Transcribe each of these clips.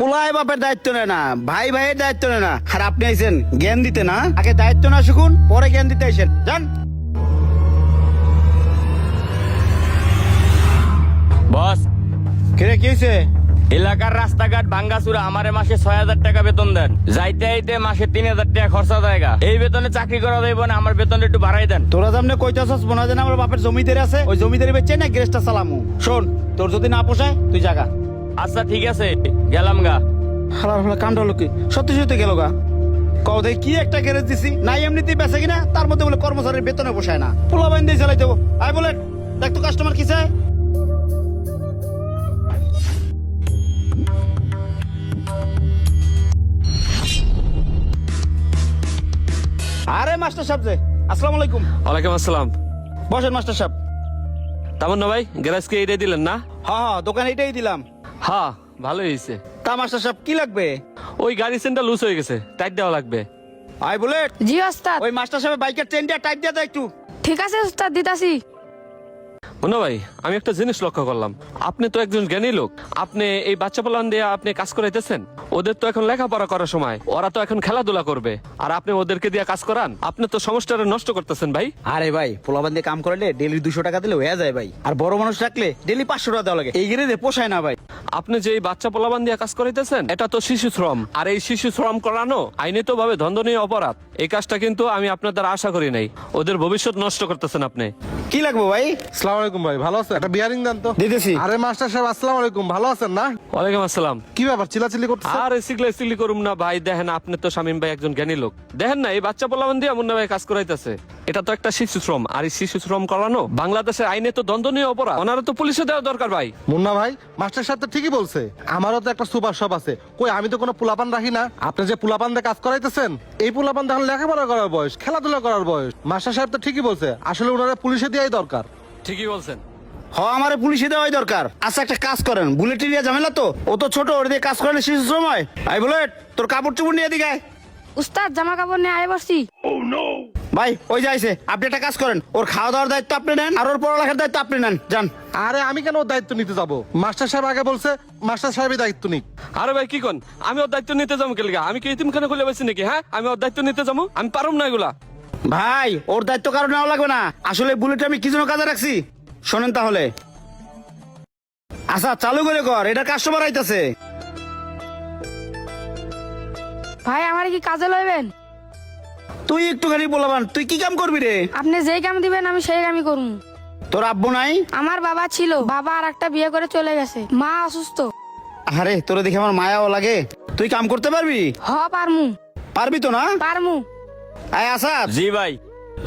পোলায় বাপের দায়িত্ব নেয় না, ভাই ভাইয়ের দায়িত্ব নেয় না। আর আপনি আইছেন জ্ঞান দিতে না? আগে দায়িত্ব না শিখুন, পরে জ্ঞান দিতে আইছেন। যান। বস, কিরে কি হয়েছে? এলাকার রাস্তাঘাট ভাঙ্গাচুরা আমারে মাসে 6,000 টাকা বেতন দেন, যাইতে আইতে মাসে 3,000 টাকা খরচা জায়গা। এই বেতনে চাকরি করা যাইব না, আমার বেতন একটু বাড়াই দেন। তোরা যেমন কইতাছস মনে হয় যেন আমার বাপের জমিদারি আছে, ওই জমিদারি বেচে না গ্যারেজটা চালামু। শোন, তোর যদি না পোষায় তুই জাগা। আচ্ছা ঠিক আছে, গেলাম গা। হালার হালা কাণ্ড হলো কি? সত্যি সত্যি গেল গা। কদে কি একটা গ্যারেজ দিছি, নাই এমনিতেই বেচে কিনা, তার মধ্যে বলে কর্মচারীর বেতনে পোষায় না। পোলা বাইন দিয়ে চালাই দেবো। আয় বলে দেখ তো কাস্টমার কি চায়। আরে মাস্টার সাহেব যে, আসসালামু আলাইকুম। ওয়ালাইকুম আসসালাম। বসেন মাস্টার সাহেব। তামান্না ভাই, গ্যারেজকে এইটাই দিলেন না? হ্যাঁ দোকান এটাই দিলাম। হ্যাঁ, ভালোই হয়েছে। তা মাস্টার সাহেব কি লাগবে? ওই গাড়ি চেনটা লুজ হয়ে গেছে, টাইট দেওয়া লাগবে। আয় বুলেট, জি ওস্তাদ। ওই মাস্টার সাহেবের বাইকের চেন দিয়ে টাইট দিয়ে দাও একটু। ঠিক আছে ওস্তাদ, দিতাছি। মুন্না ভাই, আমি একটা জিনিস লক্ষ্য করলাম, আপনি তো একজন জ্ঞানী লোক, আপনি এই বাচ্চা পালান দিয়ে আপনি কাজ করাইতেছেন। ওদের তো এখন লেখাপড়া করার সময়, ওরা তো এখন খেলাধুলা করবে, আর আপনি ওদেরকে দিয়ে কাজ করান। আপনি তো সমস্যাটা নষ্ট করতেছেন ভাই। আরে ভাই, পোলাবান দিয়ে কাম করলে ডেলি 200 টাকা দিলে হয়ে যায় ভাই। আর বড় মানুষ রাখলে ডেলি 500 টাকা দেওয়া লাগে। এই গেলে পোষায় না ভাই। আপনি যে এই বাচ্চা পোলাবান দিয়ে কাজ করাইতেছেন, এটা তো শিশু শ্রম, আর এই শিশু শ্রম করানো আইনত ভাবে দণ্ডনীয় অপরাধ। এই কাজটা কিন্তু আমি আপনার দ্বারা আশা করি নাই। ওদের ভবিষ্যৎ নষ্ট করতেছেন আপনি। কি লাগবে ভাই? আসসালামু আলাইকুম ভাই, ভালো আছেন? একটা বিয়ারিং দেন তো। দিতেছি। আরে মাস্টার সাহেব, আসসালামু আলাইকুম, ভালো আছেন না? ওয়ালাইকুম আসসালাম। কি ব্যাপার চিল্লাচিল্লি করতেছেন? আর সিগলি করুম না ভাই, দেখেন আপনি তো শামীম ভাই একজন জ্ঞানী লোক, দেখেন না এই বাচ্চা পোলাবান দিয়ে মুন্না ভাই কাজ করাইতেছে। এটা তো একটা শিশু শ্রম, আর এই শিশু শ্রম করানো বাংলাদেশের আইনে তো দণ্ডনীয় অপরাধ। ওনারা তো পুলিশে দেওয়া দরকার ভাই। মুন্না ভাই, মাস্টার সাহেব তো ঠিকই বলছে, আমারও তো একটা সুপার শপ আছে। কই, আমি তো কোনো পোলাপান রাখি না। আপনি যে পোলাপান দিয়ে কাজ করাইতেছেন, এই পোলাপান দেখেন লেখাপড়া করার বয়স, খেলাধুলা করার বয়স। মাস্টার সাহেব তো ঠিকই বলছে, আসলে ওনারা পুলিশে দেওয়াই দরকার। ঠিকই বলছেন। আমারে পুলিশে দেওয়াই দরকার। আচ্ছা একটা কাজ করেন, বুলেট এরিয়া ঝামেলা তো, ও তো ছোট, ওর দিয়ে কাজ করেন শিশু শ্রম হয়। আই বুলেট, তোর কাপড় চুপড় নিয়ে দিকে আয়। উস্তাদ, জামা কাপড় নিয়ে আয় বসছি। ভাই ওই যাইছে, আপনি একটা কাজ করেন, ওর খাওয়া দাওয়ার দায়িত্ব আপনি নেন, আর ওর পড়ালেখার দায়িত্ব আপনি নেন। যান। আরে আমি কেন ওর দায়িত্ব নিতে যাব? মাস্টার সাহেব আগে বলছে মাস্টার সাহেবই দায়িত্ব নিক। আরে ভাই কি কোন, আমি ওর দায়িত্ব নিতে যাবো কেলিগা? আমি কি ইতিমখানে খুলে পাইছি নাকি? হ্যাঁ, আমি ওর দায়িত্ব নিতে যাবো? আমি পারুম না এগুলা। ভাই ওর দায়িত্ব কারো নেওয়া লাগবে না, আসলে বুলেট আমি কি জন্য কাজে রাখছি শোনেন তাহলে। আচ্ছা চালু করে কর, এটা কাস্টমার আইতাছে। ভাই, আমার কি কাজে লইবেন? তুই একটুখানি বলবান, তুই কি কাম করবি রে? আপনি যেই কাম দিবেন আমি সেই কামই করুন। তোর আব্বু নাই? আমার বাবা ছিল, বাবা আর একটা বিয়ে করে চলে গেছে, মা অসুস্থ। আরে তোরে দেখে আমার মায়াও লাগে। তুই কাম করতে পারবি? পারমু। পারবি তো না? পারমু। আয় আসাদ, জি ভাই।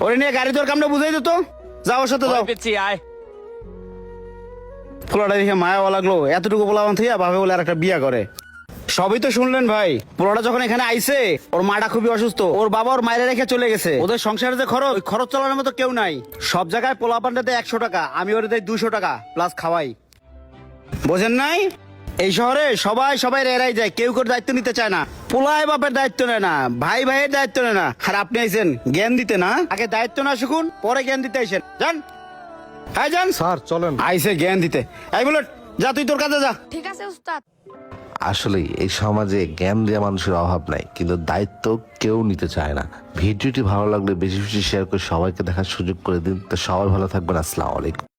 ওরে নিয়ে গাড়ি তোর কামটা বুঝাই দিত। যাও ওর সাথে যাও। ওই পেছি, আয়। পোলাটা দেখে মায়াও লাগলো, এতটুকু পোলাবান থেকে ভাবে বলে আর একটা বিয়া করে। সবই তো শুনলেন ভাই, পোলাটা যখন এখানে আইছে ওর মাটা খুবই অসুস্থ, ওর বাবা ওর মায়ের রেখে চলে গেছে। ওদের সংসারে যে খরচ, ওই খরচ চালানোর মতো কেউ নাই। সব জায়গায় পোলাপানটা দেয় 100 টাকা, আমি ওরে দেয় 200 টাকা প্লাস খাওয়াই। বোঝেন নাই? এই শহরে সবাই সবাই এড়াই যায়, কেউ করে দায়িত্ব নিতে চায় না। পোলায় বাপের দায়িত্ব নেয় না, ভাই ভাইয়ের দায়িত্ব নেয় না। আর আপনি আইছেন জ্ঞান দিতে না? আগে দায়িত্ব না শিখুন, পরে জ্ঞান দিতে আইছেন। যান। হ্যাঁ যান। স্যার চলেন। আইসে জ্ঞান দিতে। এই বুলেট, যা তুই তোর কাজে যা। ঠিক আছে উস্তাদ। আসলে এই সমাজে জ্ঞান দেওয়া মানুষের অভাব নাই, কিন্তু দায়িত্ব কেউ নিতে চায় না। ভিডিওটি ভালো লাগলে বেশি বেশি শেয়ার করে সবাইকে দেখার সুযোগ করে দিন। তো সবাই ভালো থাকবেন। আসসালামু আলাইকুম।